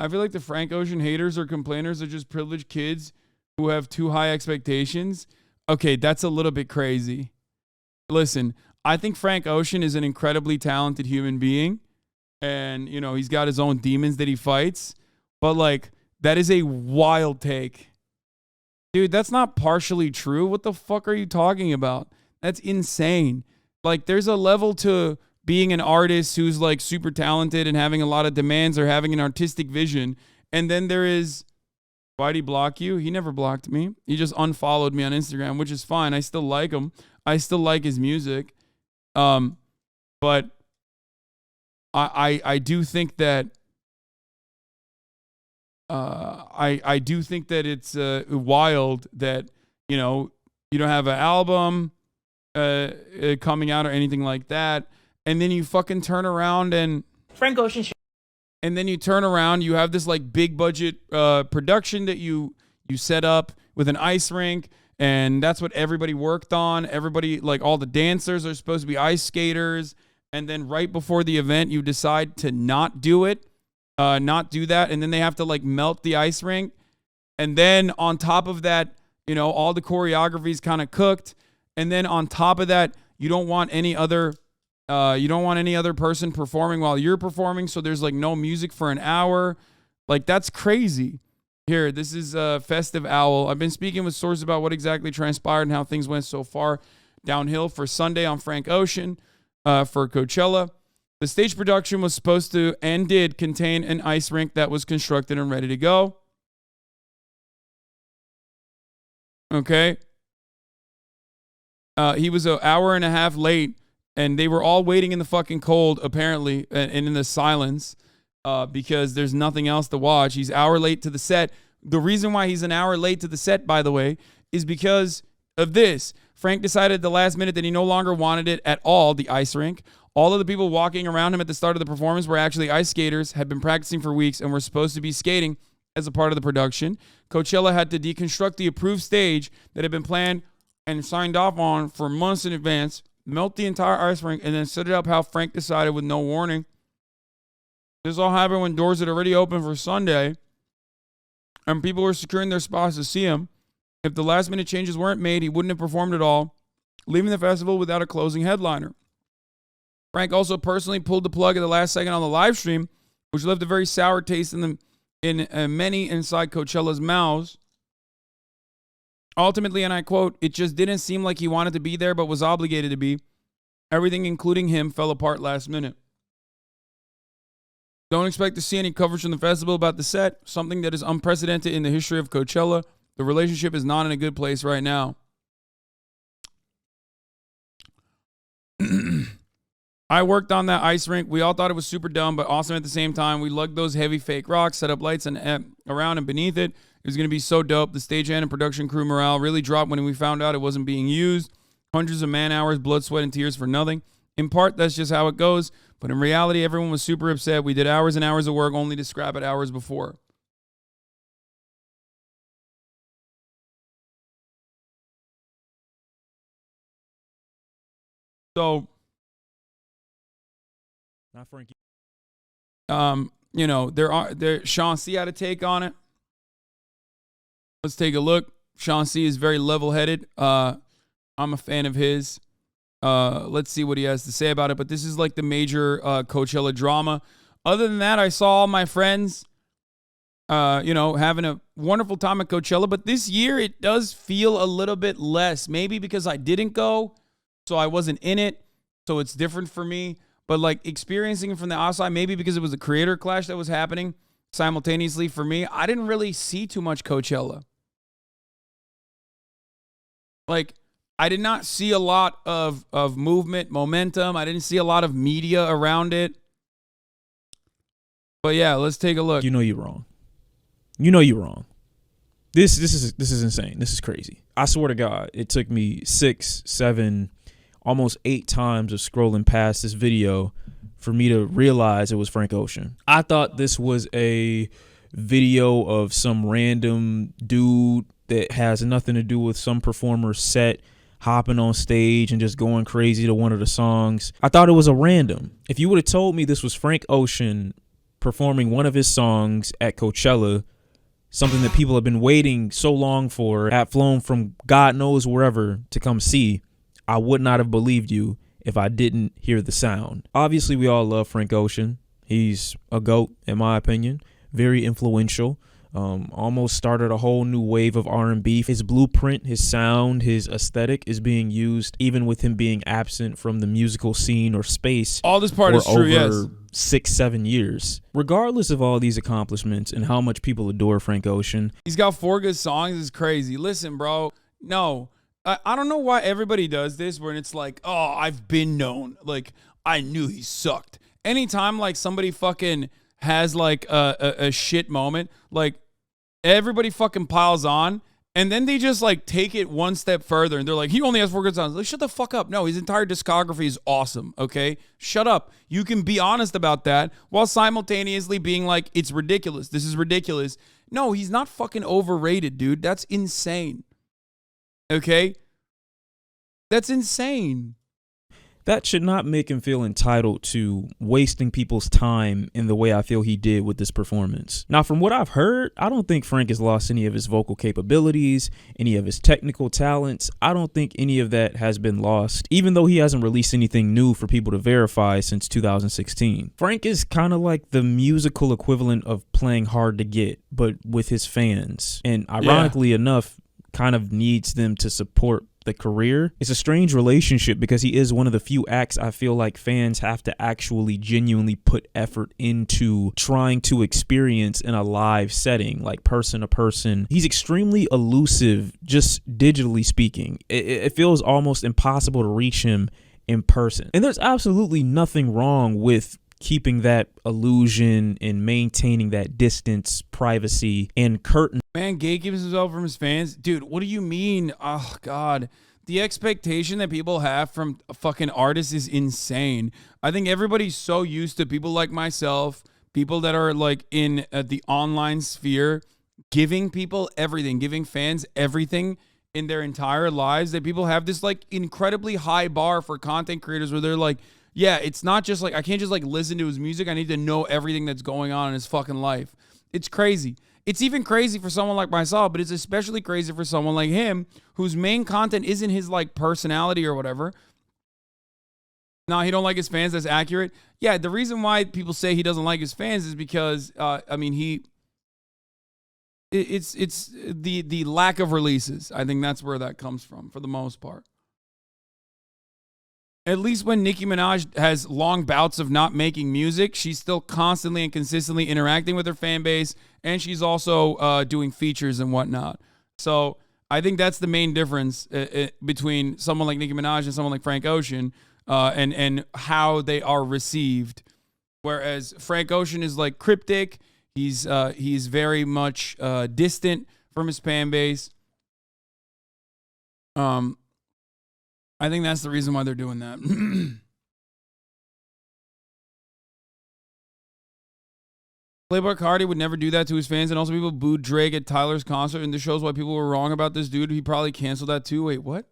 I feel like the Frank Ocean haters or complainers are just privileged kids who have too high expectations. Okay, that's a little bit crazy. Listen, I think Frank Ocean is an incredibly talented human being. And, you know, he's got his own demons that he fights. But, like, that is a wild take. Dude, that's not partially true. What the fuck are you talking about? That's insane. Like, there's a level to being an artist who's, like, super talented and having a lot of demands or having an artistic vision. And then there is, why'd he block you? He never blocked me. He just unfollowed me on Instagram, which is fine. I still like him. I still like his music. But I do think that I do think that it's wild that, you know, you don't have an album coming out or anything like that, and then you fucking turn around and Frank Ocean and then you turn around, you have this like big budget production that you set up with an ice rink, and that's what everybody worked on. Everybody, like all the dancers are supposed to be ice skaters. And then right before the event, you decide to not do it, not do that. And then they have to like melt the ice rink. And then on top of that, you know, all the choreography is kind of cooked. And then on top of that, you don't want any other person performing while you're performing. So there's like no music for an hour. Like, that's crazy. Here, this is Festive Owl. I've been speaking with sources about what exactly transpired and how things went so far downhill for Sunday on Frank Ocean. For Coachella. The stage production was supposed to and did contain an ice rink that was constructed and ready to go. Okay. He was an hour and a half late, and they were all waiting in the fucking cold, apparently, and in the silence, because there's nothing else to watch. He's an hour late to the set. The reason why he's an hour late to the set, by the way, is because of this. Frank decided at the last minute that he no longer wanted it at all, the ice rink. All of the people walking around him at the start of the performance were actually ice skaters, had been practicing for weeks, and were supposed to be skating as a part of the production. Coachella had to deconstruct the approved stage that had been planned and signed off on for months in advance, melt the entire ice rink, and then set it up how Frank decided with no warning. This all happened when doors had already opened for Sunday, and people were securing their spots to see him. If the last-minute changes weren't made, he wouldn't have performed at all, leaving the festival without a closing headliner. Frank also personally pulled the plug at the last second on the live stream, which left a very sour taste in many inside Coachella's mouths. Ultimately, and I quote, "It just didn't seem like he wanted to be there but was obligated to be. Everything, including him, fell apart last minute. Don't expect to see any coverage from the festival about the set, something that is unprecedented in the history of Coachella. The relationship is not in a good place right now." I worked on that ice rink. We all thought it was super dumb, but awesome at the same time. We lugged those heavy fake rocks, set up lights and around and beneath it. It was going to be so dope. The stagehand and production crew morale really dropped when we found out it wasn't being used. Hundreds of man hours, blood, sweat, and tears for nothing. In part, that's just how it goes. But in reality, everyone was super upset. We did hours and hours of work only to scrap it hours before. So, not Frankie. You know, there Sean C had a take on it. Let's take a look. Sean C is very level-headed. I'm a fan of his. Let's see what he has to say about it. But this is like the major Coachella drama. Other than that, I saw all my friends, you know, having a wonderful time at Coachella. But this year, it does feel a little bit less. Maybe because I didn't go, so I wasn't in it. So it's different for me. But like experiencing it from the outside, maybe because it was a creator clash that was happening simultaneously for me, I didn't really see too much Coachella. Like, I did not see a lot of movement, momentum. I didn't see a lot of media around it. But yeah, let's take a look. You know you're wrong. You know you're wrong. This is insane. This is crazy. I swear to God, it took me 6, 7, almost 8 times of scrolling past this video for me to realize it was Frank Ocean. I thought this was a video of some random dude that has nothing to do with some performer's set hopping on stage and just going crazy to one of the songs. I thought it was a random. If you would have told me this was Frank Ocean performing one of his songs at Coachella, something that people have been waiting so long for, have flown from God knows wherever to come see, I would not have believed you if I didn't hear the sound. Obviously, we all love Frank Ocean. He's a GOAT, in my opinion. Very influential. Almost started a whole new wave of R&B. His blueprint, his sound, his aesthetic is being used even with him being absent from the musical scene or space. All this part is true, yes. 6-7 years. Regardless of all these accomplishments and how much people adore Frank Ocean, he's got 4 good songs. It's crazy. Listen, bro. No, I don't know why everybody does this where it's like, oh, I've been known. Like, I knew he sucked. Anytime like somebody fucking has like a shit moment, like everybody fucking piles on, and then they just like take it one step further, and they're like, he only has 4 good songs. Like, shut the fuck up. No, his entire discography is awesome. Okay, shut up. You can be honest about that while simultaneously being like, it's ridiculous. This is ridiculous. No, he's not fucking overrated, dude. That's insane. Okay, that's insane. That should not make him feel entitled to wasting people's time in the way I feel he did with this performance. Now, from what I've heard, I don't think Frank has lost any of his vocal capabilities, any of his technical talents. I don't think any of that has been lost, even though he hasn't released anything new for people to verify since 2016. Frank is kind of like the musical equivalent of playing hard to get, but with his fans. And ironically enough, kind of needs them to support the career. It's a strange relationship because he is one of the few acts I feel like fans have to actually genuinely put effort into trying to experience in a live setting, like person to person. He's extremely elusive, just digitally speaking. It feels almost impossible to reach him in person. And there's absolutely nothing wrong with keeping that illusion and maintaining that distance, privacy, and curtain. Man, gatekeeps himself from his fans. Dude, what do you mean? Oh, God. The expectation that people have from fucking artists is insane. I think everybody's so used to people like myself, people that are like in the online sphere, giving people everything, giving fans everything in their entire lives, that people have this like incredibly high bar for content creators where they're like, yeah, it's not just like, I can't just like listen to his music. I need to know everything that's going on in his fucking life. It's crazy. It's even crazy for someone like myself, but it's especially crazy for someone like him, whose main content isn't his like personality or whatever. No, he don't like his fans. That's accurate. Yeah, the reason why people say he doesn't like his fans is because, I mean, it's the lack of releases. I think that's where that comes from for the most part. At least when Nicki Minaj has long bouts of not making music, she's still constantly and consistently interacting with her fan base, and she's also doing features and whatnot. So I think that's the main difference between someone like Nicki Minaj and someone like Frank Ocean, and how they are received. Whereas Frank Ocean is like cryptic, he's very much distant from his fan base. I think that's the reason why they're doing that. Playboi Carti would never do that to his fans, and also people booed Drake at Tyler's concert, and this shows why people were wrong about this dude. He probably canceled that too. Wait, what?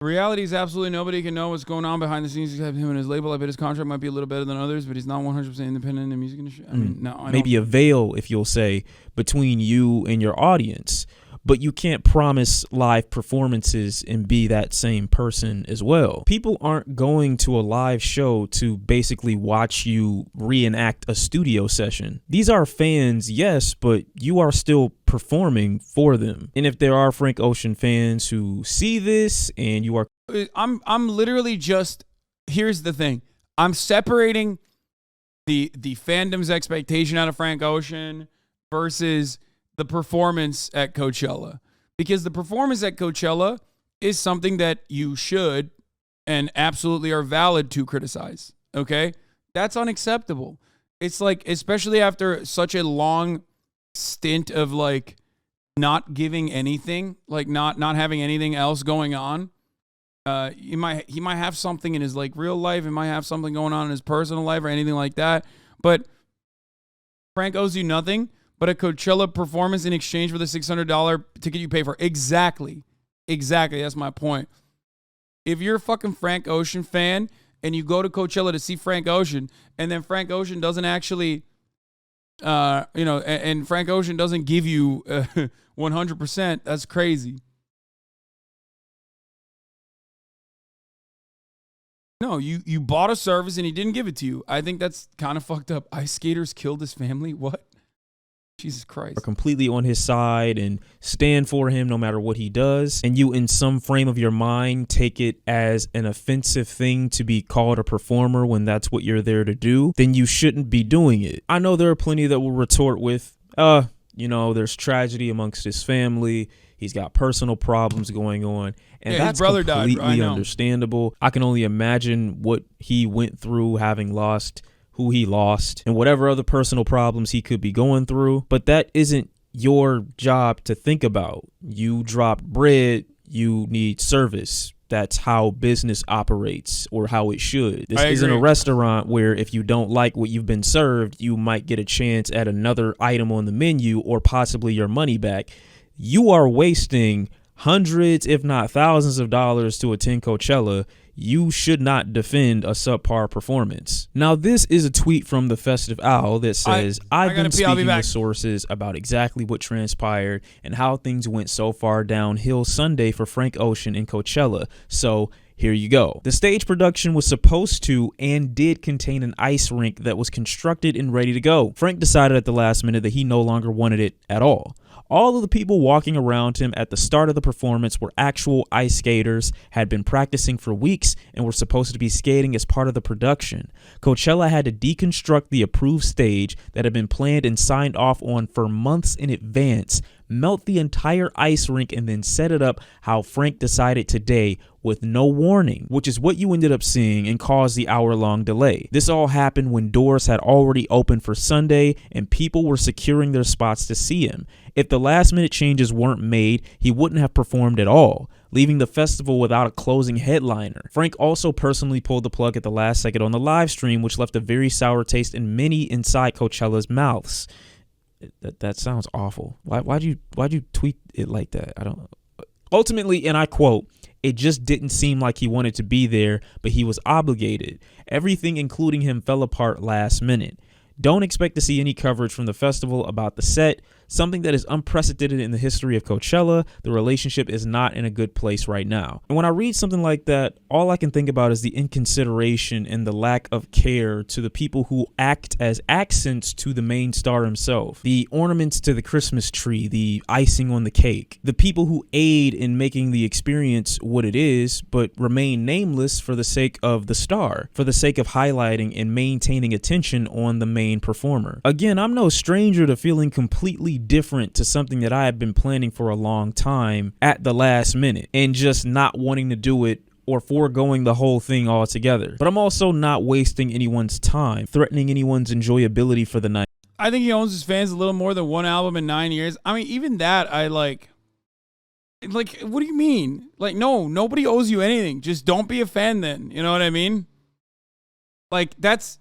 The reality is absolutely nobody can know what's going on behind the scenes except him and his label. I bet his contract might be a little better than others, but he's not 100% independent in the music industry. I mean, no. Maybe a veil, if you'll say, between you and your audience. But you can't promise live performances and be that same person as well. People aren't going to a live show to basically watch you reenact a studio session. These are fans, yes, but you are still performing for them. And if there are Frank Ocean fans who see this and you are... I'm literally just... Here's the thing. I'm separating the fandom's expectation out of Frank Ocean versus the performance at Coachella, because the performance at Coachella is something that you should and absolutely are valid to criticize. Okay. That's unacceptable. It's like, especially after such a long stint of like not giving anything, like not having anything else going on. He might have something in his like real life. He might have something going on in his personal life or anything like that. But Frank owes you nothing but a Coachella performance in exchange for the $600 ticket you pay for. Exactly. That's my point. If you're a fucking Frank Ocean fan and you go to Coachella to see Frank Ocean, and then Frank Ocean doesn't actually, and Frank Ocean doesn't give you 100%, that's crazy. No, you bought a service and he didn't give it to you. I think that's kind of fucked up. Ice skaters killed his family. What? Jesus Christ. Are completely on his side and stand for him no matter what he does, and you in some frame of your mind take it as an offensive thing to be called a performer when that's what you're there to do, then you shouldn't be doing it. I know there are plenty that will retort with, there's tragedy amongst his family. He's got personal problems going on. And that's his brother completely died, understandable. I can only imagine what he went through having lost who he lost and whatever other personal problems he could be going through. But that isn't your job to think about. You dropped bread, you need service. That's how business operates, or how it should. This isn't a restaurant where if you don't like what you've been served, you might get a chance at another item on the menu or possibly your money back. You are wasting hundreds, if not thousands of dollars to attend Coachella. You should not defend a subpar performance. Now, this is a tweet from the Festive Owl that says, I've been speaking with sources about exactly what transpired and how things went so far downhill Sunday for Frank Ocean and Coachella. So here you go. The stage production was supposed to and did contain an ice rink that was constructed and ready to go. Frank decided at the last minute that he no longer wanted it at all. All of the people walking around him at the start of the performance were actual ice skaters, had been practicing for weeks, and were supposed to be skating as part of the production. Coachella had to deconstruct the approved stage that had been planned and signed off on for months in advance, melt the entire ice rink, and then set it up how Frank decided today with no warning, which is what you ended up seeing and caused the hour-long delay. This all happened when doors had already opened for Sunday and people were securing their spots to see him. If the last-minute changes weren't made, he wouldn't have performed at all, leaving the festival without a closing headliner. Frank also personally pulled the plug at the last second on the live stream, which left a very sour taste in many inside Coachella's mouths. That sounds awful. Why'd you tweet it like that? I don't. Ultimately, and I quote, "It just didn't seem like he wanted to be there, but he was obligated. Everything, including him, fell apart last minute. Don't expect to see any coverage from the festival about the set, something that is unprecedented in the history of Coachella. The relationship is not in a good place right now." And when I read something like that, all I can think about is the inconsideration and the lack of care to the people who act as accents to the main star himself. The ornaments to the Christmas tree, the icing on the cake, the people who aid in making the experience what it is, but remain nameless for the sake of the star, for the sake of highlighting and maintaining attention on the main performer. Again, I'm no stranger to feeling completely different to something that I had been planning for a long time at the last minute and just not wanting to do it or foregoing the whole thing altogether. But I'm also not wasting anyone's time, threatening anyone's enjoyability for the night. I think he owns his fans a little more than one album in 9 years. I mean, even that, I like, what do you mean? Like, no, nobody owes you anything. Just don't be a fan then. You know what I mean? Like, that's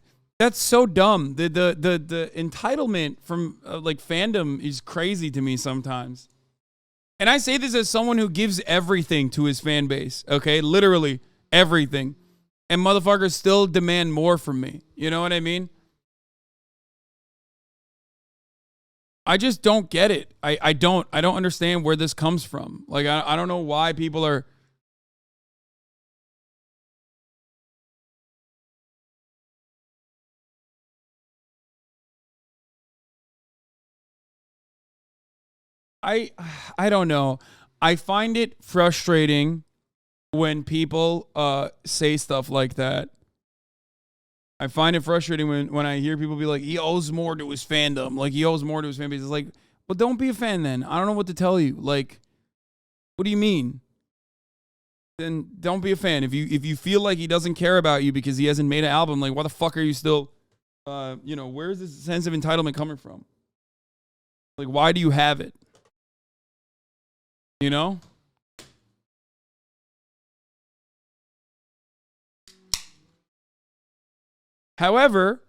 so dumb. The entitlement from like fandom is crazy to me sometimes. And I say this as someone who gives everything to his fan base, okay? Literally everything. And motherfuckers still demand more from me. You know what I mean? I just don't get it. I don't understand where this comes from. Like, I don't know why people are... I don't know. I find it frustrating when people say stuff like that. I find it frustrating when I hear people be like, he owes more to his fandom. Like, he owes more to his fan base. It's like, well, don't be a fan then. I don't know what to tell you. Like, what do you mean? Then don't be a fan. If you feel like he doesn't care about you because he hasn't made an album, like, why the fuck are you still, where's this sense of entitlement coming from? Like, why do you have it? You know? However,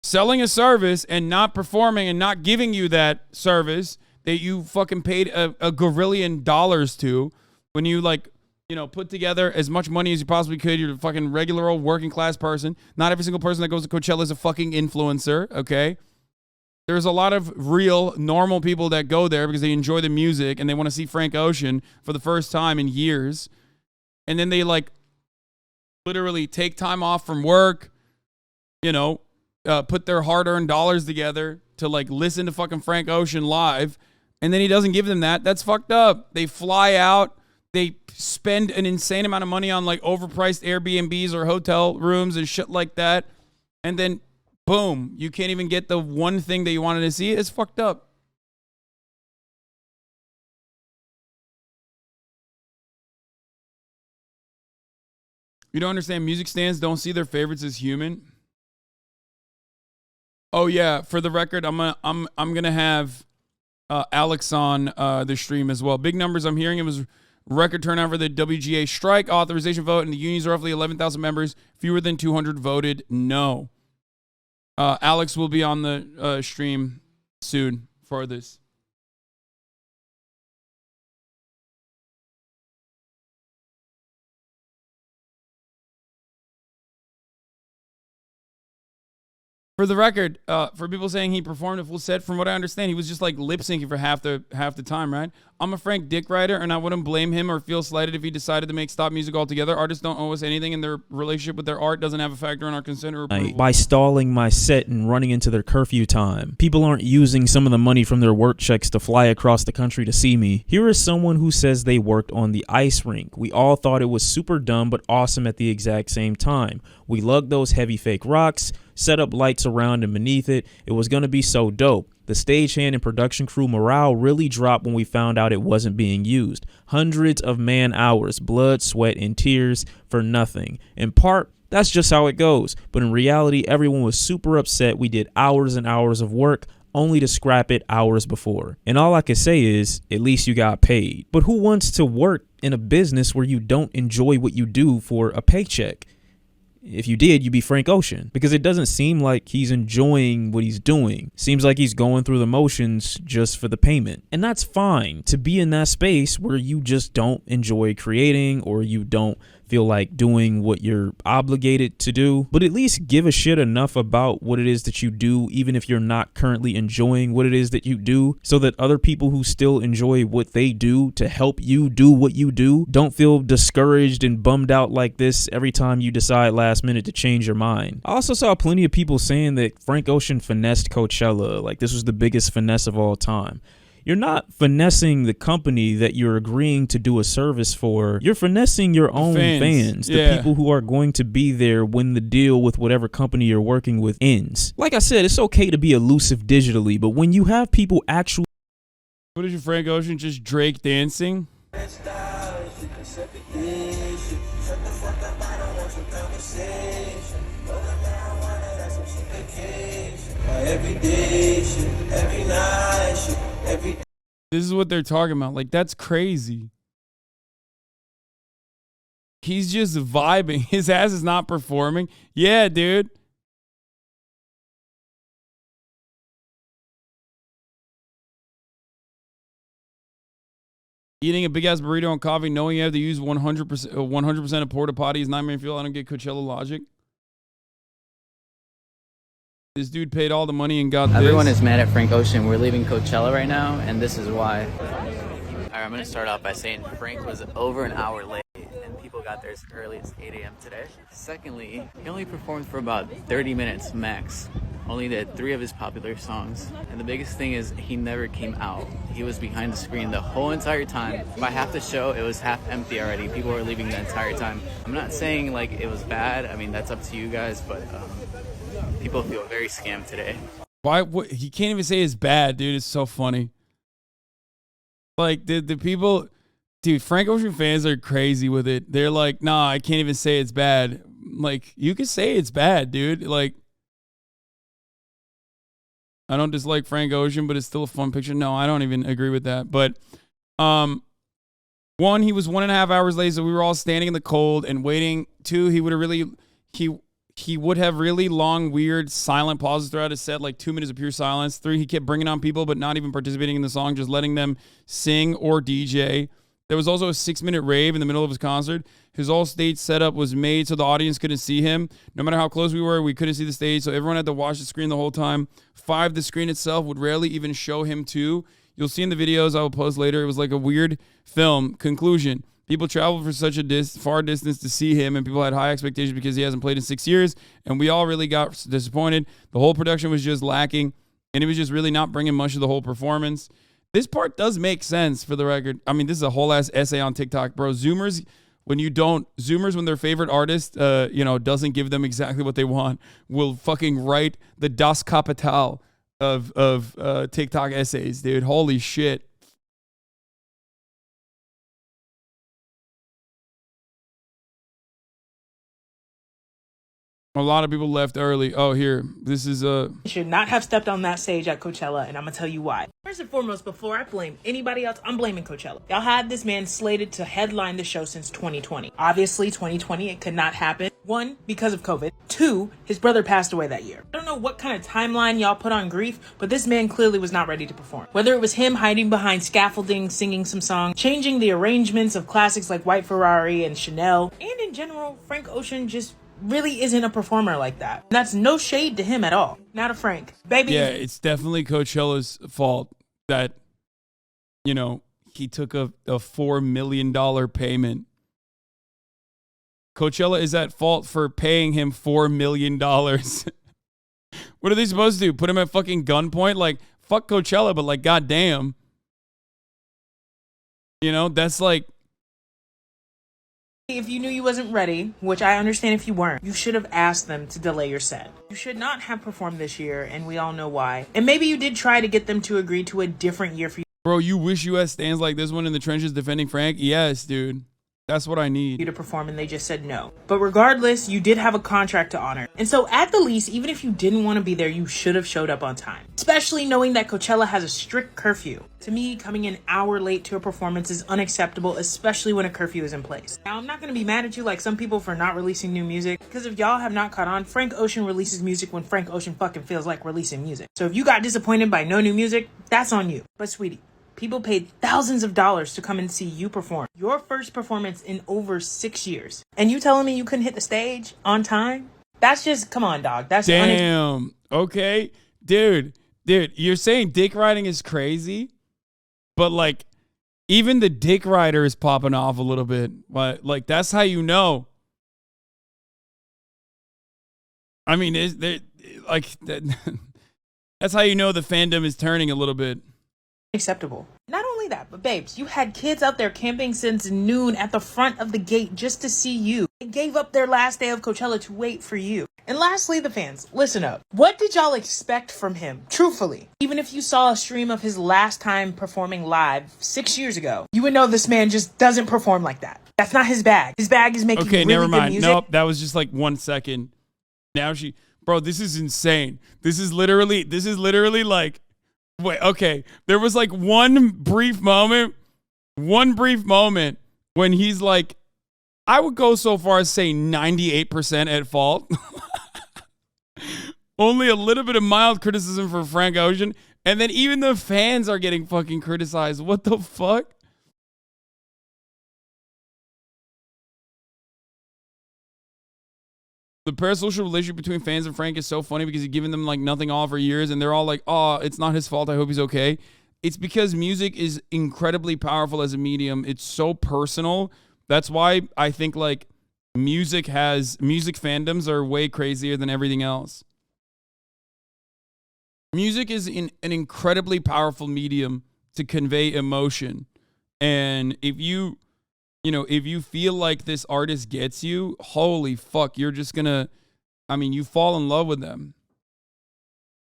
selling a service and not performing and not giving you that service that you fucking paid a gorillion dollars to when you like, you know, put together as much money as you possibly could. You're a fucking regular old working class person. Not every single person that goes to Coachella is a fucking influencer, okay? There's a lot of real, normal people that go there because they enjoy the music and they want to see Frank Ocean for the first time in years. And then they, like, literally take time off from work, you know, put their hard-earned dollars together to, like, listen to fucking Frank Ocean live. And then he doesn't give them that. That's fucked up. They fly out. They spend an insane amount of money on, like, overpriced Airbnbs or hotel rooms and shit like that. And then, boom, you can't even get the one thing that you wanted to see. It's fucked up. You don't understand, music stands don't see their favorites as human. Oh yeah, for the record, I'm gonna have Alex on the stream as well. Big numbers I'm hearing. It was record turnout for the WGA strike authorization vote, and the union's roughly 11,000 members. Fewer than 200 voted no. Alex will be on the stream soon for this. For the record, for people saying he performed a full set, from what I understand, he was just like lip syncing for half the time, right? I'm a Frank Dick writer, and I wouldn't blame him or feel slighted if he decided to make stop music altogether. Artists don't owe us anything, and their relationship with their art doesn't have a factor in our consent or approval. By stalling my set and running into their curfew time. People aren't using some of the money from their work checks to fly across the country to see me. Here is someone who says they worked on the ice rink. We all thought it was super dumb but awesome at the exact same time. We lugged those heavy fake rocks, set up lights around and beneath it. It was going to be so dope. The stagehand and production crew morale really dropped when we found out it wasn't being used. Hundreds of man hours, blood, sweat, and tears for nothing. In part, that's just how it goes. But in reality, everyone was super upset. We did hours and hours of work only to scrap it hours before. And all I can say is, at least you got paid. But who wants to work in a business where you don't enjoy what you do for a paycheck? If you did, you'd be Frank Ocean, because it doesn't seem like he's enjoying what he's doing. Seems like he's going through the motions just for the payment. And that's fine to be in that space where you just don't enjoy creating or you don't feel like doing what you're obligated to do. But at least give a shit enough about what it is that you do, even if you're not currently enjoying what it is that you do, so that other people who still enjoy what they do to help you do what you do don't feel discouraged and bummed out like this every time you decide last minute to change your mind. I also saw plenty of people saying that Frank Ocean finessed Coachella, like this was the biggest finesse of all time. You're not finessing the company that you're agreeing to do a service for. You're finessing your own fans, the people who are going to be there when the deal with whatever company you're working with ends. Like I said, it's okay to be elusive digitally, but when you have people actually... What is your Frank Ocean, just Drake dancing? Every day, every night, This is what they're talking about. Like, that's crazy. He's just vibing. His ass is not performing. Yeah, dude. Eating a big ass burrito and coffee, knowing you have to use 100% of porta potty is nightmare fuel. I don't get Coachella logic. This dude paid all the money and got this. Everyone is mad at Frank Ocean. We're leaving Coachella right now, and this is why. All right, I'm going to start off by saying Frank was over an hour late, and people got there as early as 8 a.m. today. Secondly, he only performed for about 30 minutes max. Only did 3 of his popular songs. And the biggest thing is he never came out. He was behind the screen the whole entire time. By half the show, it was half empty already. People were leaving the entire time. I'm not saying like it was bad. I mean, that's up to you guys, but people feel very scammed today. Why? What, he can't even say it's bad, dude. It's so funny. Like, the people... Dude, Frank Ocean fans are crazy with it. They're like, nah, I can't even say it's bad. Like, you can say it's bad, dude. Like, I don't dislike Frank Ocean, but it's still a fun picture. No, I don't even agree with that. But, one, he was 1.5 hours late, so we were all standing in the cold and waiting. 2, he would have really... he would have really long, weird, silent pauses throughout his set, like 2 minutes of pure silence. 3, he kept bringing on people, but not even participating in the song, just letting them sing or DJ. There was also a 6-minute rave in the middle of his concert. His all stage setup was made so the audience couldn't see him. No matter how close we were, we couldn't see the stage, so everyone had to watch the screen the whole time. 5, the screen itself would rarely even show him too. You'll see in the videos I will post later, it was like a weird film. Conclusion. People traveled for such a far distance to see him, and people had high expectations because he hasn't played in 6 years, and we all really got disappointed. The whole production was just lacking, and it was just really not bringing much of the whole performance. This part does make sense, for the record. I mean, this is a whole ass essay on TikTok, bro. Zoomers, when their favorite artist, doesn't give them exactly what they want, will fucking write the Das Kapital of TikTok essays, dude. Holy shit. A lot of people left early. Oh, here. This is should not have stepped on that stage at Coachella, and I'm gonna tell you why. First and foremost, before I blame anybody else, I'm blaming Coachella. Y'all had this man slated to headline the show since 2020. Obviously, 2020, it could not happen. 1, because of COVID. 2, his brother passed away that year. I don't know what kind of timeline y'all put on grief, but this man clearly was not ready to perform. Whether it was him hiding behind scaffolding, singing some song, changing the arrangements of classics like White Ferrari and Chanel, and in general, Frank Ocean just really isn't a performer like that. And that's no shade to him at all. Not to Frank. Baby. Yeah, it's definitely Coachella's fault that, he took a $4 million payment. Coachella is at fault for paying him $4 million. What are they supposed to do? Put him at fucking gunpoint? Like, fuck Coachella, but like, goddamn. That's like, if you knew you wasn't ready, which I understand if you weren't, you should have asked them to delay your set. You should not have performed this year, and we all know why. And maybe you did try to get them to agree to a different year for you. Bro, you wish US stands like this one in the trenches defending Frank? Yes, dude. That's what I need. To perform, and they just said no. But regardless, you did have a contract to honor. And so at the least, even if you didn't want to be there, you should have showed up on time. Especially knowing that Coachella has a strict curfew. To me, coming an hour late to a performance is unacceptable, especially when a curfew is in place. Now, I'm not going to be mad at you like some people for not releasing new music, because if y'all have not caught on, Frank Ocean releases music when Frank Ocean fucking feels like releasing music. So if you got disappointed by no new music, that's on you. But sweetie, people paid thousands of dollars to come and see you perform. Your first performance in over 6 years. And you telling me you couldn't hit the stage on time? That's just, come on, dog. That's damn. Okay. Dude, you're saying dick riding is crazy? But like, even the dick rider is popping off a little bit. But like, that's how you know. I mean, that's how you know the fandom is turning a little bit. Acceptable. Not only that, but babes, you had kids out there camping since noon at the front of the gate just to see you. They gave up their last day of Coachella to wait for you. And lastly, the fans, listen up. What did y'all expect from him? Truthfully, even if you saw a stream of his last time performing live 6 years ago, you would know this man just doesn't perform like that. That's not his bag. His bag is making really never mind. Good music. Nope, that was just like 1 second. Now bro, this is insane. This is literally like, wait, okay. There was like one brief moment when he's like, I would go so far as say 98% at fault. Only a little bit of mild criticism for Frank Ocean. And then even the fans are getting fucking criticized. What the fuck? The parasocial relationship between fans and Frank is so funny because he's given them like nothing all for years, and they're all like, oh, it's not his fault. I hope he's okay. It's because music is incredibly powerful as a medium. It's so personal. That's why I think like music fandoms are way crazier than everything else. Music is an incredibly powerful medium to convey emotion. And if you feel like this artist gets you, holy fuck, you're just gonna, you fall in love with them.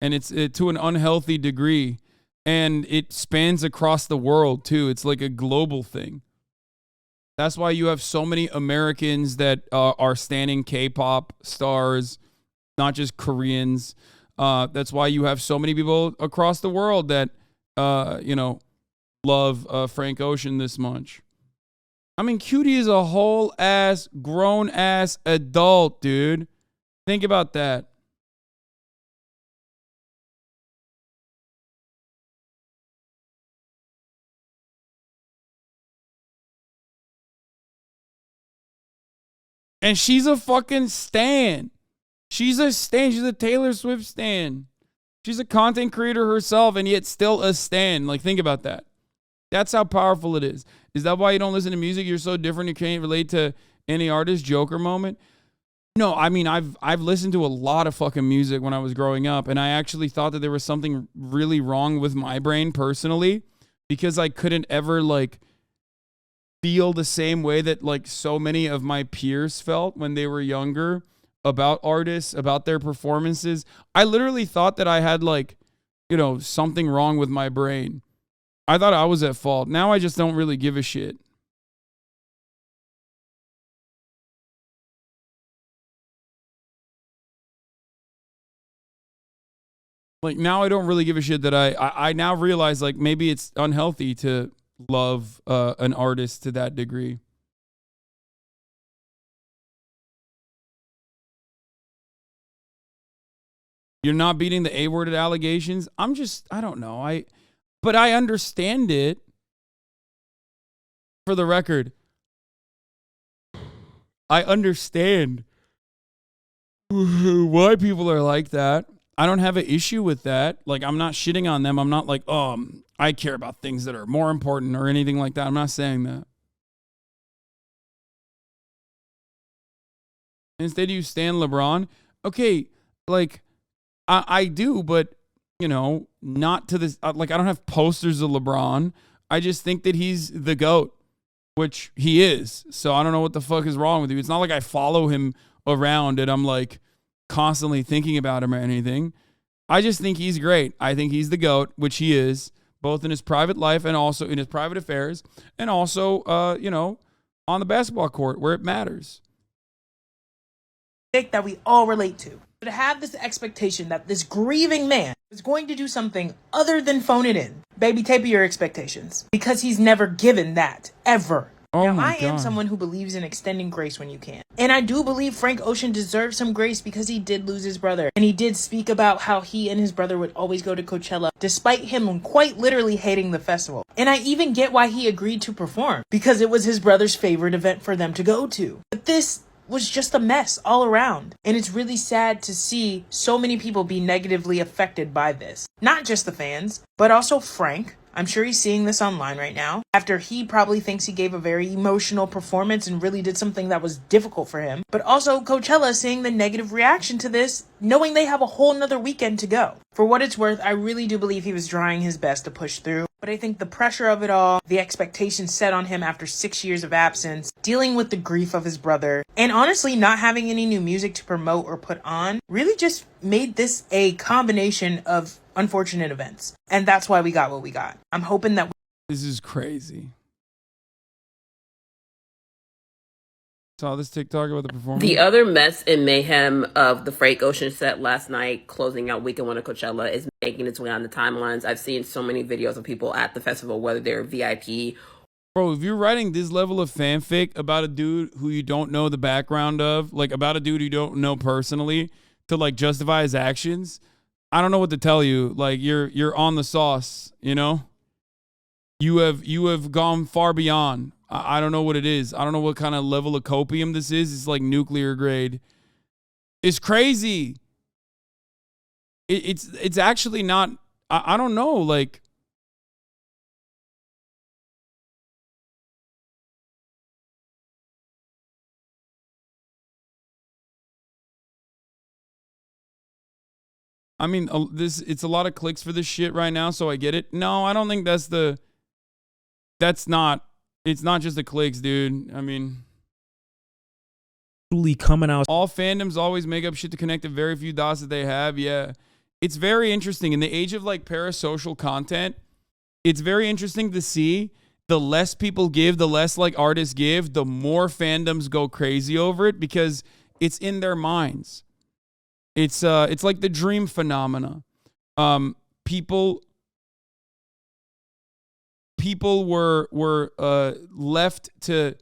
And it's to an unhealthy degree. And it spans across the world too. It's like a global thing. That's why you have so many Americans that are standing K-pop stars, not just Koreans. That's why you have so many people across the world that, love Frank Ocean this much. Cutie is a whole ass, grown ass adult, dude. Think about that. And she's a fucking stan. She's a stan. She's a Taylor Swift stan. She's a content creator herself and yet still a stan. Like, think about that. That's how powerful it is. Is that why you don't listen to music? You're so different you can't relate to any artist? Joker moment? No, I mean, I've listened to a lot of fucking music when I was growing up, and I actually thought that there was something really wrong with my brain personally because I couldn't ever, like, feel the same way that, like, so many of my peers felt when they were younger about artists, about their performances. I literally thought that I had, like, you know, something wrong with my brain. I thought I was at fault. Now I just don't really give a shit. Like, now I don't really give a shit that I now realize, like, maybe it's unhealthy to love an artist to that degree. You're not beating the A-worded allegations. I don't know. But I understand it. For the record, I understand why people are like that. I don't have an issue with that. Like, I'm not shitting on them. I'm not like, I care about things that are more important or anything like that. I'm not saying that. Instead, you stand LeBron. Okay, like, I do, but, you know, not to this. Like, I don't have posters of LeBron. I just think that he's the GOAT, which he is. So I don't know what the fuck is wrong with you. It's not like I follow him around and I'm, like, constantly thinking about him or anything. I just think he's great. I think he's the GOAT, which he is, both in his private life and also in his private affairs, and also, you know, on the basketball court where it matters. That we all relate to. To have this expectation that this grieving man is going to do something other than phone it in. Baby, taper your expectations. Because he's never given that. Ever. Oh now, my I am God. someone who believes in extending grace when you can. And I do believe Frank Ocean deserves some grace because he did lose his brother. And he did speak about how he and his brother would always go to Coachella, despite him quite literally hating the festival. And I even get why he agreed to perform, because it was his brother's favorite event for them to go to. But this was just a mess all around. And it's really sad to see so many people be negatively affected by this. Not just the fans, but also Frank. I'm sure he's seeing this online right now, after he probably thinks he gave a very emotional performance and really did something that was difficult for him. But also Coachella seeing the negative reaction to this, knowing they have a whole nother weekend to go. For what it's worth, I really do believe he was trying his best to push through. But I think the pressure of it all, the expectations set on him after 6 years of absence, dealing with the grief of his brother, and honestly not having any new music to promote or put on, really just made this a combination of unfortunate events. And that's why we got what we got. I'm hoping that This is crazy. Saw this TikTok about the performance. The other mess and mayhem of the Frank Ocean set last night, closing out weekend one of Coachella, is making its way on the timelines. I've seen so many videos of people at the festival, whether they're VIP. Bro, if you're writing this level of fanfic about a dude who you don't know the background of, like about a dude you don't know personally, to like justify his actions, I don't know what to tell you. Like you're on the sauce, you know? You have gone far beyond. I don't know what it is. I don't know what kind of level of copium this is. It's like nuclear grade. It's crazy. It's actually not. I don't know. Like, I mean, it's a lot of clicks for this shit right now, so I get it. No, I don't think it's not just the clicks, dude. I mean, Coming out. all fandoms always make up shit to connect the very few dots that they have. Yeah. It's very interesting. In the age of like parasocial content, it's very interesting to see the less people give, the less like artists give, the more fandoms go crazy over it because it's in their minds. It's like the dream phenomena. People were left to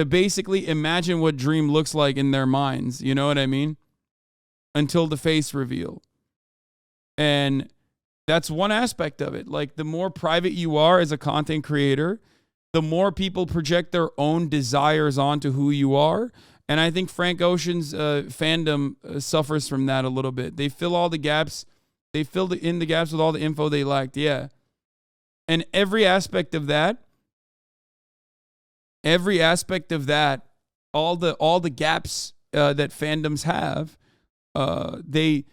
basically imagine what dream looks like in their minds. You know what I mean? until the face reveal. And that's one aspect of it. Like, the more private you are as a content creator, the more people project their own desires onto who you are. And I think Frank Ocean's fandom suffers from that a little bit. They fill all the gaps. They fill in the gaps with all the info they lacked. Yeah. And every aspect of that, all the gaps that fandoms have, the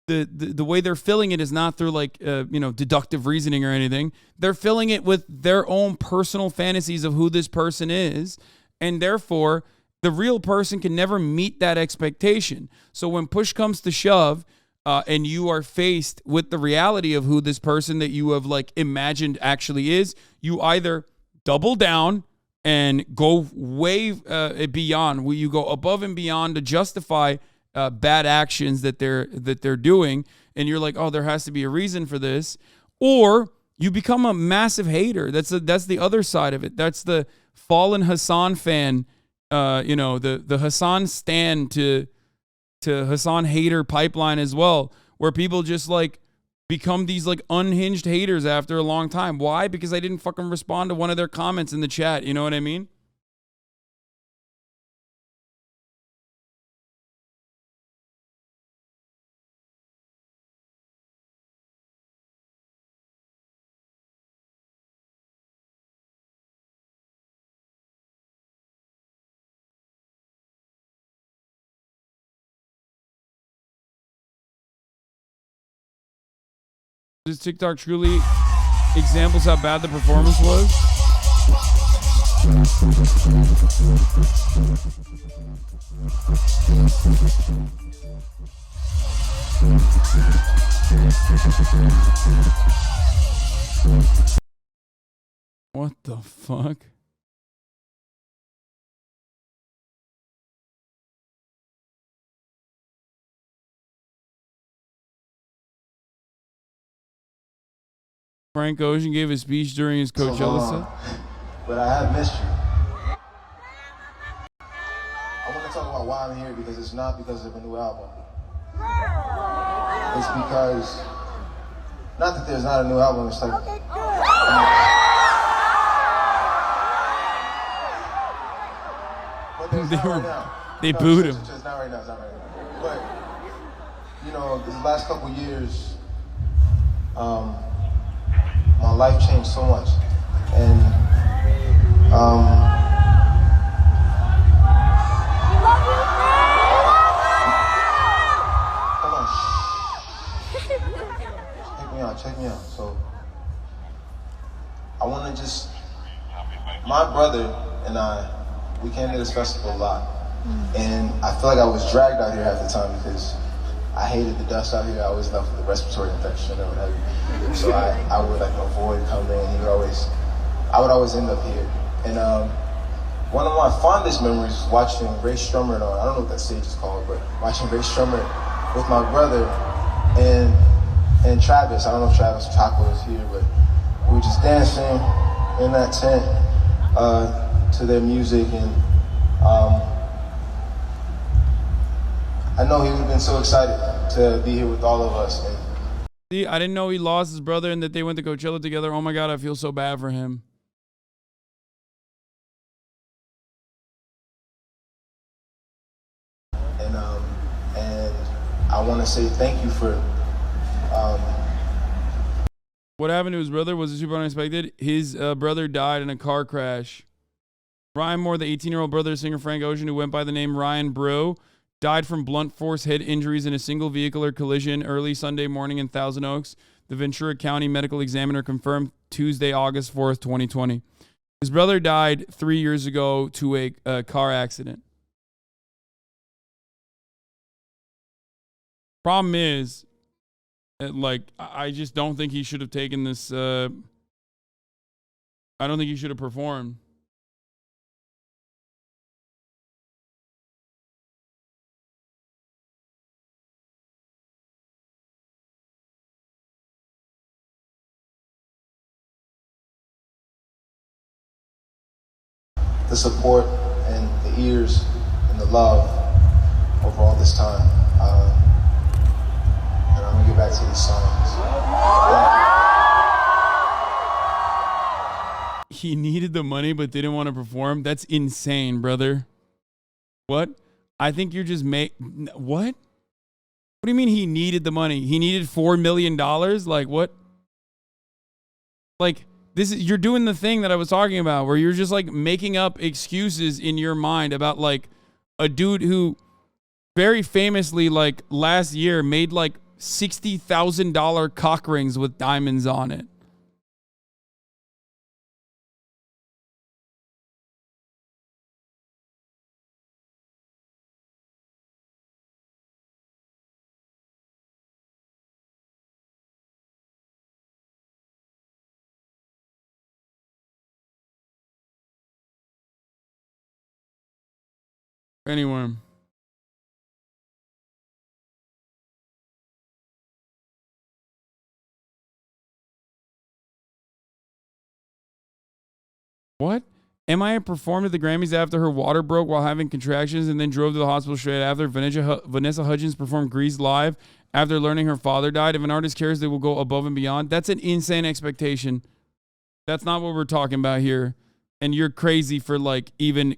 way they're filling it is not through like deductive reasoning or anything. They're filling it with their own personal fantasies of who this person is, and therefore the real person can never meet that expectation. So when push comes to shove, and you are faced with the reality of who this person that you have like imagined actually is, you either double down and go way beyond, where you go above and beyond to justify bad actions that they're doing, and you're like, oh, there has to be a reason for this, or you become a massive hater. That's the other side of it. That's the fallen Hasan fan, the Hasan stan to Hasan hater pipeline as well, where people just like become these like unhinged haters after a long time. Why? Because I didn't fucking respond to one of their comments in the chat. You know what I mean? Does TikTok truly examples how bad the performance was? What the fuck? Frank Ocean gave a speech during his Coachella set. But I have missed you. I want to talk about why I'm here, because it's not because of a new album. It's because, not that there's not a new album, it's like... They booed him. It's not right now, But, these last couple years, my life changed so much, and hold on, check me out. So I want to just, my brother and I, we came to this festival a lot, and I feel like I was dragged out here half the time because I hated the dust out here. I always left with a respiratory infection or whatever. So I would like avoid coming in. I would always end up here. And one of my fondest memories was watching Ray Strummer, I don't know what that stage is called, but watching Ray Strummer with my brother and Travis. I don't know if Travis Taco is here, but we were just dancing in that tent to their music, and I know he would have been so excited to be here with all of us. See, I didn't know he lost his brother and that they went to Coachella together. Oh my God, I feel so bad for him. And I want to say thank you for... What happened to his brother was super unexpected. His brother died in a car crash. Ryan Moore, the 18-year-old brother of singer Frank Ocean, who went by the name Ryan Breaux, died from blunt force head injuries in a single vehicular collision early Sunday morning in Thousand Oaks. The Ventura County Medical Examiner confirmed Tuesday, August 4th, 2020. His brother died 3 years ago to a car accident. Problem is, I just don't think he should have taken this. I don't think he should have performed. The support and the ears and the love over all this time. get back to these songs. He needed the money but didn't want to perform. That's insane, brother. What? I think you're just what? What do you mean he needed the money? He needed $4 million? Like what? Like you're doing the thing that I was talking about where you're just like making up excuses in your mind about like a dude who very famously like last year made like $60,000 cock rings with diamonds on it. Anyway. What? Mia performed at the Grammys after her water broke while having contractions and then drove to the hospital straight after. Vanessa Hudgens performed Grease live after learning her father died. If an artist cares, they will go above and beyond. That's an insane expectation. That's not what we're talking about here. And you're crazy for like even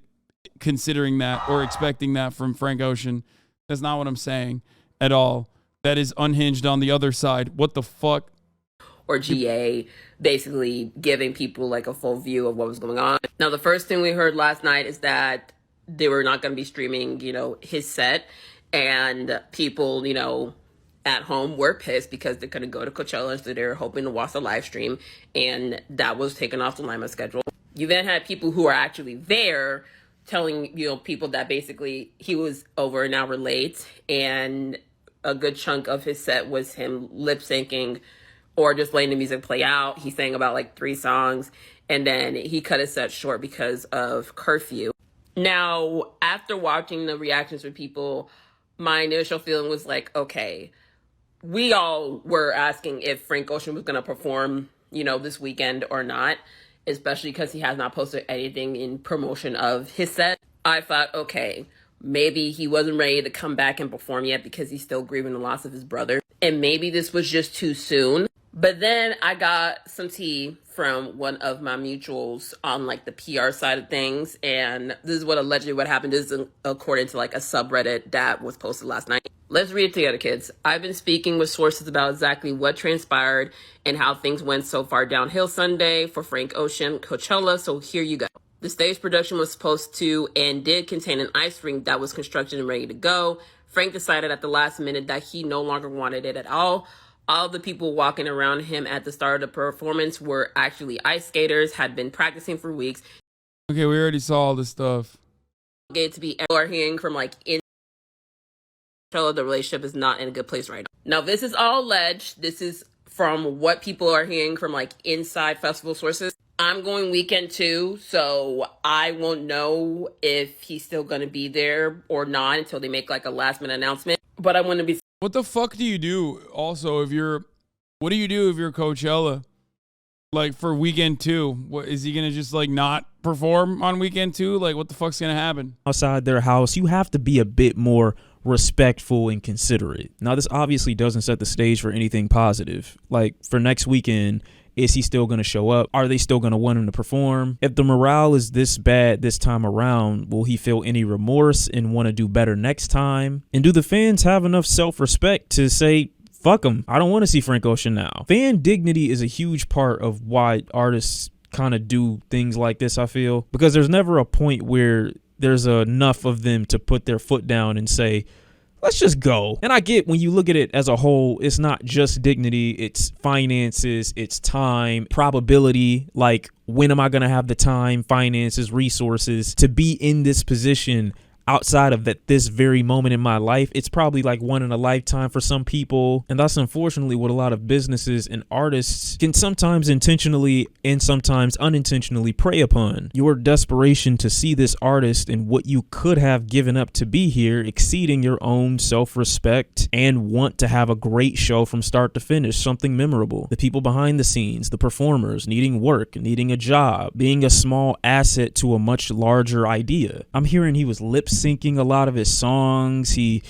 considering that or expecting that from Frank Ocean. That's not what I'm saying at all. That is unhinged on the other side. What the fuck? Or GA, basically giving people like a full view of what was going on. Now, the first thing we heard last night is that they were not going to be streaming, his set, and people, at home were pissed because they couldn't go to Coachella, so they were hoping to watch the live stream, and that was taken off the Lima schedule. You then had people who are actually there telling, people that basically he was over an hour late, and a good chunk of his set was him lip syncing or just letting the music play out. He sang about like 3 songs, and then he cut his set short because of curfew. Now, after watching the reactions from people, my initial feeling was like, okay, we all were asking if Frank Ocean was going to perform, this weekend or not, especially because he has not posted anything in promotion of his set. I thought, okay, maybe he wasn't ready to come back and perform yet because he's still grieving the loss of his brother. And maybe this was just too soon. But then I got some tea from one of my mutuals on like the PR side of things. And this is what allegedly what happened. This is according to like a subreddit that was posted last night. Let's read it together, kids. I've been speaking with sources about exactly what transpired and how things went so far downhill Sunday for Frank Ocean Coachella. So here you go. The stage production was supposed to and did contain an ice rink that was constructed and ready to go. Frank decided at the last minute that he no longer wanted it at all. All the people walking around him at the start of the performance were actually ice skaters, had been practicing for weeks. Okay, we already saw all this stuff. Get to be are hearing from like in the relationship is not in a good place right now. Now, this is all alleged. This is from what people are hearing from like inside festival sources. I'm going weekend 2, so I won't know if he's still going to be there or not until they make like a last minute announcement. But I want to be. What the fuck do you do also what do you do if you're Coachella? Like for weekend 2, what is he gonna just like not perform on weekend 2? Like what the fuck's gonna happen? Outside their house, you have to be a bit more respectful and considerate. Now, this obviously doesn't set the stage for anything positive. Like for next weekend, is he still going to show up? Are they still going to want him to perform? If the morale is this bad this time around, will he feel any remorse and want to do better next time? And do the fans have enough self-respect to say, fuck him, I don't want to see Frank Ocean now? Fan dignity is a huge part of why artists kind of do things like this, I feel. Because there's never a point where there's enough of them to put their foot down and say, let's just go. And I get when you look at it as a whole, it's not just dignity, it's finances, it's time, probability, like when am I going to have the time, finances, resources to be in this position outside of this very moment in my life. It's probably like one in a lifetime for some people. And that's unfortunately what a lot of businesses and artists can sometimes intentionally and sometimes unintentionally prey upon. Your desperation to see this artist and what you could have given up to be here exceeding your own self-respect and want to have a great show from start to finish, something memorable. The people behind the scenes, the performers needing work, needing a job, being a small asset to a much larger idea. I'm hearing he was lip syncing a lot of his songs. He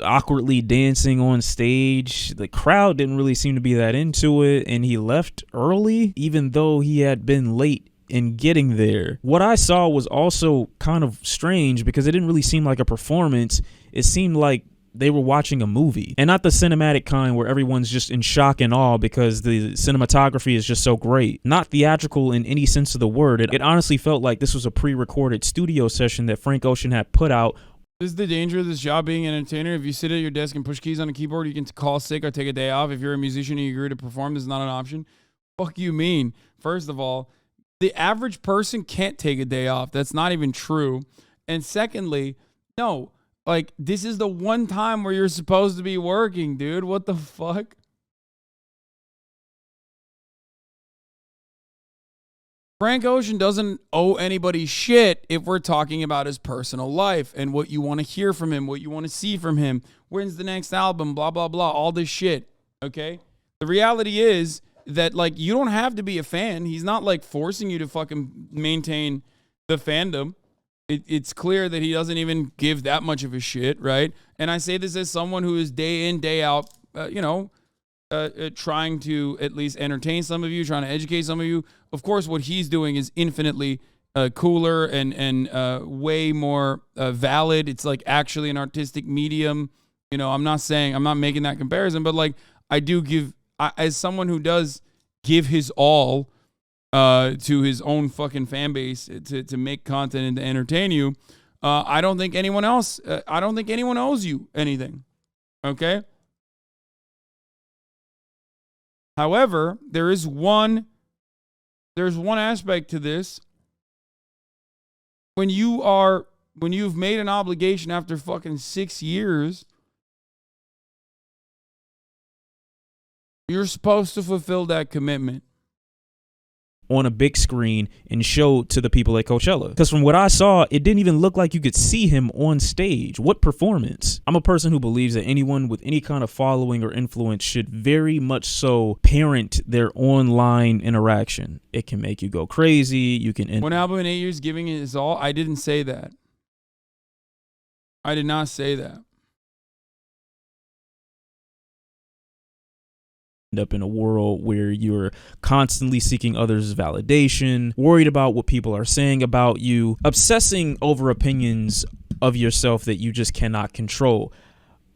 awkwardly dancing on stage. The crowd didn't really seem to be that into it, and he left early, even though he had been late in getting there. What I saw was also kind of strange because it didn't really seem like a performance. It seemed like they were watching a movie, and not the cinematic kind where everyone's just in shock and awe because the cinematography is just so great. Not theatrical in any sense of the word. It honestly felt like this was a pre-recorded studio session that Frank Ocean had put out. This is the danger of this job being an entertainer. If you sit at your desk and push keys on a keyboard, you can call sick or take a day off. If you're a musician and you agree to perform, this is not an option. Fuck you mean? First of all, the average person can't take a day off. That's not even true. And secondly, no, like, this is the one time where you're supposed to be working, dude. What the fuck? Frank Ocean doesn't owe anybody shit if we're talking about his personal life and what you want to hear from him, what you want to see from him, when's the next album, blah, blah, blah, all this shit, okay? The reality is that, like, you don't have to be a fan. He's not, like, forcing you to fucking maintain the fandom. It's clear that he doesn't even give that much of a shit, right? And I say this as someone who is day in, day out, trying to at least entertain some of you, trying to educate some of you. Of course, what he's doing is infinitely cooler and way more valid. It's like actually an artistic medium. You know, I'm not making that comparison, but like as someone who does give his all to his own fucking fan base to make content and to entertain you, I don't think anyone else owes you anything. Okay? However, there's one aspect to this. When you've made an obligation after fucking 6 years, you're supposed to fulfill that commitment on a big screen and show to the people at Coachella. Because from what I saw, it didn't even look like you could see him on stage. What performance? I'm a person who believes that anyone with any kind of following or influence should very much so parent their online interaction. It can make you go crazy. You can one album in 8 years giving it his all. I didn't say that. I did not say that. Up in a world where you're constantly seeking others' validation, worried about what people are saying about you, obsessing over opinions of yourself that you just cannot control.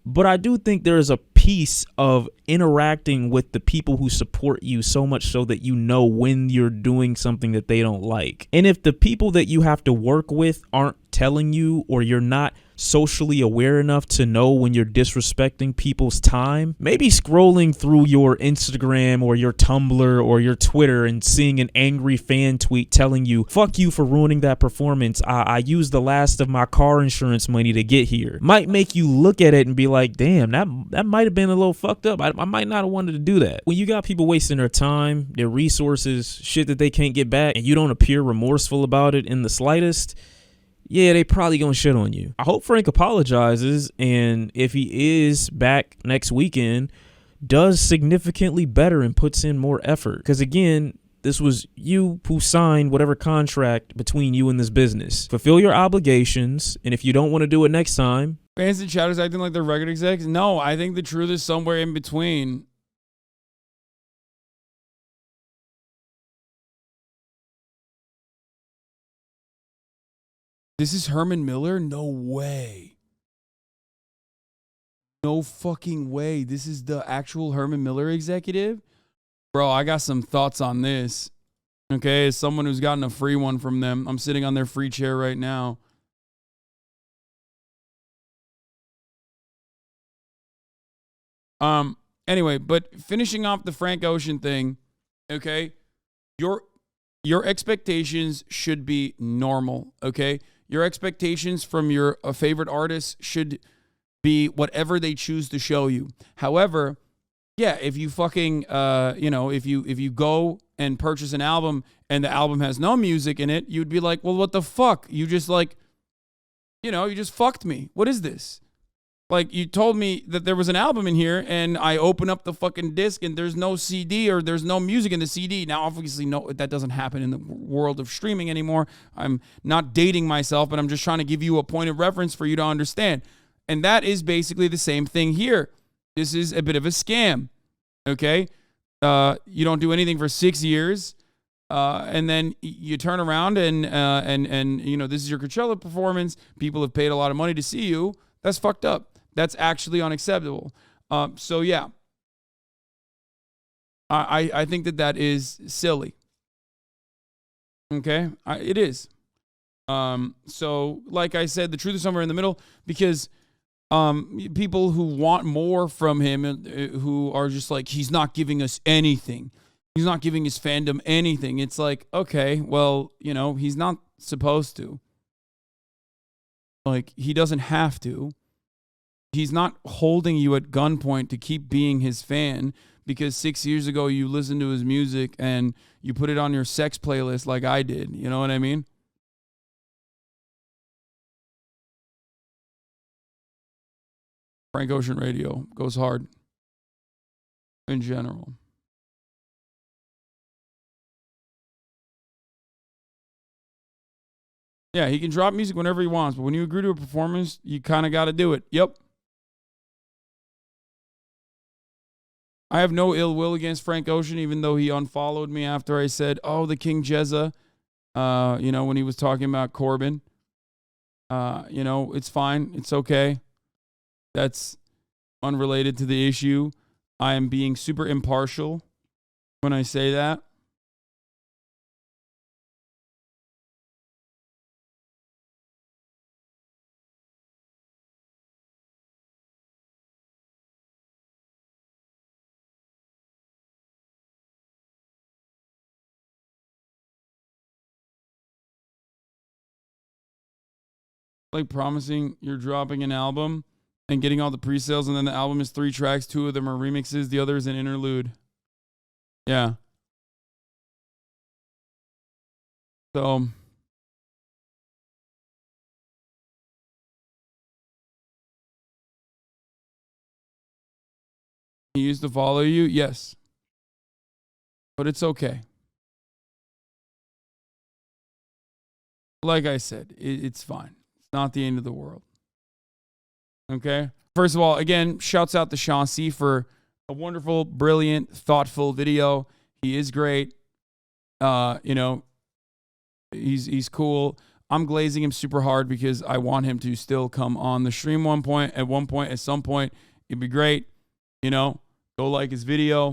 But I do think there is a piece of interacting with the people who support you so much so that you know when you're doing something that they don't like. And if the people that you have to work with aren't telling you, or you're not socially aware enough to know when you're disrespecting people's time, maybe scrolling through your Instagram or your Tumblr or your Twitter and seeing an angry fan tweet telling you, fuck you for ruining that performance, I used the last of my car insurance money to get here, might make you look at it and be like, damn, that might have been a little fucked up. I might not have wanted to do that. When you got people wasting their time, their resources, shit that they can't get back, and you don't appear remorseful about it in the slightest, yeah, they probably gonna shit on you. I hope Frank apologizes, and if he is back next weekend, does significantly better and puts in more effort. Because again, this was you who signed whatever contract between you and this business. Fulfill your obligations, and if you don't want to do it next time. Fans and chatters acting like they're record execs? No, I think the truth is somewhere in between. This is Herman Miller? No way. No fucking way. This is the actual Herman Miller executive? Bro, I got some thoughts on this. Okay, as someone who's gotten a free one from them, I'm sitting on their free chair right now. Anyway, but finishing off the Frank Ocean thing, okay? Your expectations should be normal, okay? Your expectations from your favorite artist should be whatever they choose to show you. However, yeah, if you fucking, if you go and purchase an album and the album has no music in it, you'd be like, well, what the fuck? You just you just fucked me. What is this? Like, you told me that there was an album in here, and I open up the fucking disc, and there's no CD or there's no music in the CD. Now, obviously, no, that doesn't happen in the world of streaming anymore. I'm not dating myself, but I'm just trying to give you a point of reference for you to understand. And that is basically the same thing here. This is a bit of a scam. Okay? You don't do anything for 6 years. And then you turn around and this is your Coachella performance. People have paid a lot of money to see you. That's fucked up. That's actually unacceptable. So yeah, I think that is silly. Okay, it is. So like I said, the truth is somewhere in the middle, because people who want more from him, who are just like, he's not giving us anything. He's not giving his fandom anything. It's like, okay, well, he's not supposed to. Like, he doesn't have to. He's not holding you at gunpoint to keep being his fan because 6 years ago you listened to his music and you put it on your sex playlist like I did. You know what I mean? Frank Ocean Radio goes hard in general. Yeah, he can drop music whenever he wants, but when you agree to a performance, you kind of got to do it. Yep. I have no ill will against Frank Ocean, even though he unfollowed me after I said, "Oh, the King Jezza," when he was talking about Corbin. It's fine. It's okay. That's unrelated to the issue. I am being super impartial when I say that. Like promising you're dropping an album and getting all the pre-sales, and then the album is 3 tracks, 2 of them are remixes, the other is an interlude. Yeah. So he used to follow you? Yes. But it's okay. Like I said, it's fine. It's not the end of the world. Okay? First of all, again, shouts out to Chauncey for a wonderful, brilliant, thoughtful video. He is great. He's cool. I'm glazing him super hard because I want him to still come on the stream at some point. It'd be great. Go like his video.